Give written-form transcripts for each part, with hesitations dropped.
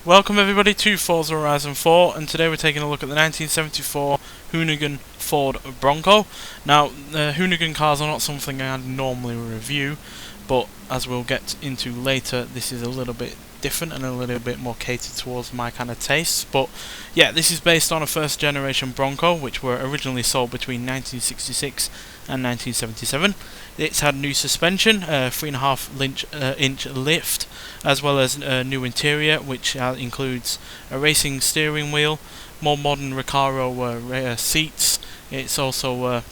Welcome everybody to Forza Horizon 4, and today we're taking a look at the 1974 Hoonigan Ford Bronco. Now, Hoonigan cars are not something I'd normally review, but as we'll get into later, this is a little bit different and a little bit more catered towards my kind of tastes. But yeah, this is based on a first generation Bronco, which were originally sold between 1966 and 1977. It's had new suspension, 3.5 inch lift, as well as a new interior, which includes a racing steering wheel, more modern Recaro seats. It's also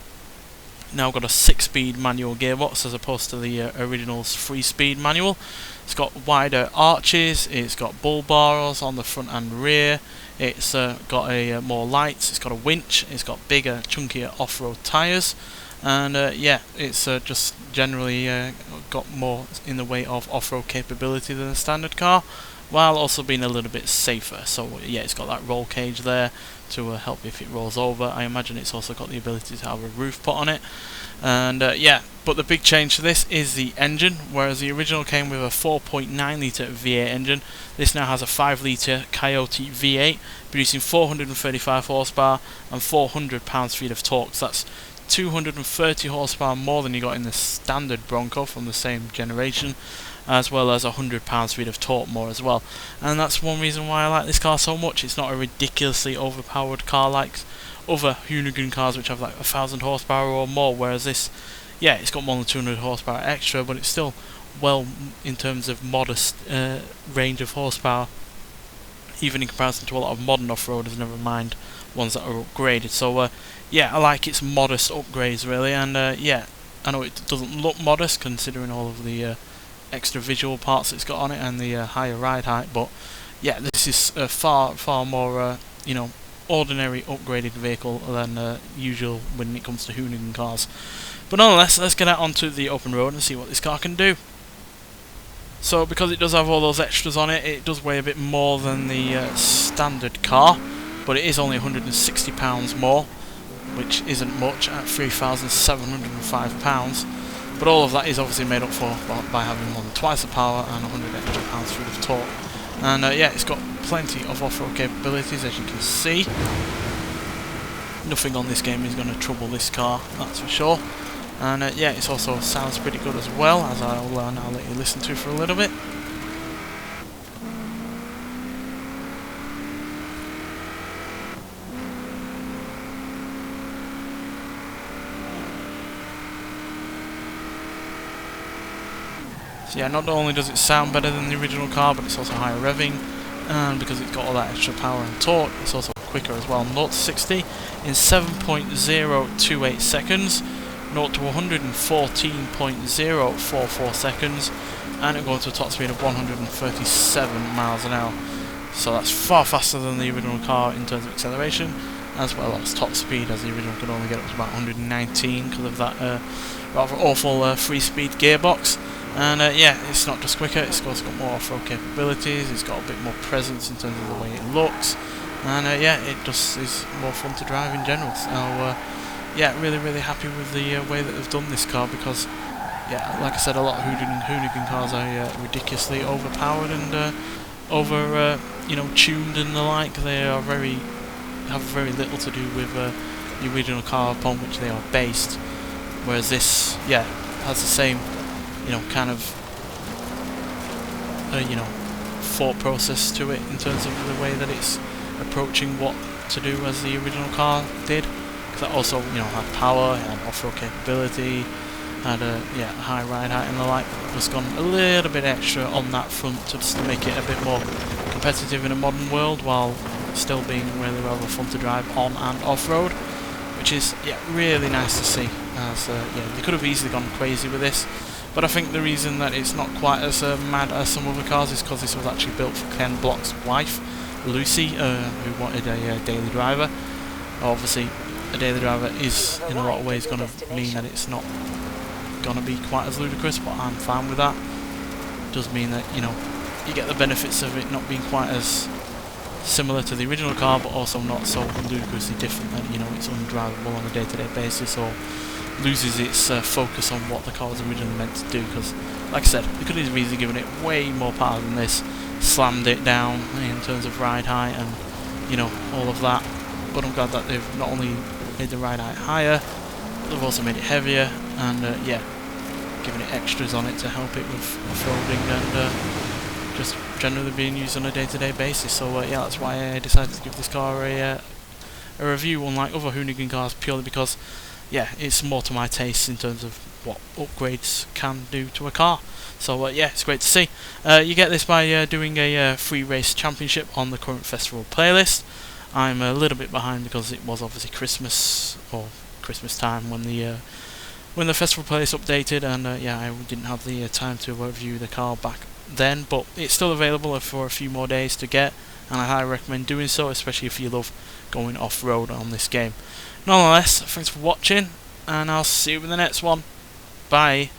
now got a 6-speed manual gearbox as opposed to the original's 3-speed manual. It's got wider arches, it's got bull bars on the front and rear, it's got more lights, it's got a winch, it's got bigger, chunkier off-road tyres, and yeah, it's just generally got more in the way of off-road capability than a standard car, while also being a little bit safer. So yeah, it's got that roll cage there to help if it rolls over. I imagine it's also got the ability to have a roof put on it, and yeah, but the big change to this is the engine. Whereas the original came with a 4.9 litre V8 engine, this now has a 5 litre Coyote V8 producing 435 horsepower and 400 pounds-feet of torque. So that's 230 horsepower more than you got in the standard Bronco from the same generation, as well as 100 pounds-feet of torque more as well. And that's one reason why I like this car so much. It's not a ridiculously overpowered car like other Hoonigan cars which have like 1,000 horsepower or more, whereas this, yeah, it's got more than 200 horsepower extra, but it's still well in terms of modest range of horsepower, even in comparison to a lot of modern off-roaders, never mind ones that are upgraded. So yeah, I like its modest upgrades really, and yeah, I know it doesn't look modest considering all of the extra visual parts it's got on it and the higher ride height, but yeah, this is a far more you know, ordinary upgraded vehicle than usual when it comes to Hoonigan cars. But nonetheless, let's get out onto the open road and see what this car can do. So because it does have all those extras on it, it does weigh a bit more than the standard car, but it is only 160 pounds more, which isn't much at 3,705 pounds. But all of that is obviously made up for by having more than twice the power and 100 extra pounds-feet of torque. And yeah, it's got plenty of off-road capabilities, as you can see. Nothing on this game is going to trouble this car, that's for sure. And yeah, it also sounds pretty good as well, as I'll now let you listen to for a little bit. So yeah, not only does it sound better than the original car, but it's also higher revving, and because it's got all that extra power and torque, it's also quicker as well. 0 to 60 in 7.028 seconds, 0 to 114.044 seconds, and it goes to a top speed of 137 miles an hour. So that's far faster than the original car in terms of acceleration, as well as top speed, as the original could only get up to about 119 because of that rather awful 3-speed gearbox. And yeah, it's not just quicker, it's also got more off-road capabilities, it's got a bit more presence in terms of the way it looks, and yeah, it just is more fun to drive in general. So yeah, really happy with the way that they've done this car, because yeah, like I said, a lot of Hoonigan cars are ridiculously overpowered and over you know, tuned and the like. They are have very little to do with the original car upon which they are based, whereas this, yeah, has the same, you know, kind of you know, thought process to it in terms of the way that it's approaching what to do as the original car did. Because that also, you know, had power, had off-road capability, had a yeah, high ride height and the like. Just gone a little bit extra on that front to just make it a bit more competitive in a modern world, while still being really rather fun to drive on and off-road, which is yeah, really nice to see. As yeah, they could have easily gone crazy with this, but I think the reason that it's not quite as mad as some other cars is because this was actually built for Ken Block's wife, Lucy, who wanted a daily driver. Obviously, a daily driver is in a lot of ways going to mean that it's not going to be quite as ludicrous, but I'm fine with that. It does mean that, you know, you get the benefits of it not being quite as similar to the original car, but also not so ludicrously different that, you know, it's undrivable on a day-to-day basis, or loses its focus on what the car was originally meant to do. Because, like I said, they could have easily given it way more power than this, slammed it down in terms of ride height and, you know, all of that. But I'm glad that they've not only made the ride height higher, but they've also made it heavier, and yeah, giving it extras on it to help it with off-roading and just generally being used on a day-to-day basis. So yeah, that's why I decided to give this car a review, unlike other Hoonigan cars, purely because, yeah, it's more to my taste in terms of what upgrades can do to a car. So yeah, it's great to see. You get this by doing a free race championship on the current festival playlist. I'm a little bit behind because it was obviously Christmas or Christmas time when the festival playlist updated, and yeah, I didn't have the time to review the car back then. But it's still available for a few more days to get, and I highly recommend doing so, especially if you love going off-road on this game. Nonetheless, thanks for watching, and I'll see you in the next one. Bye.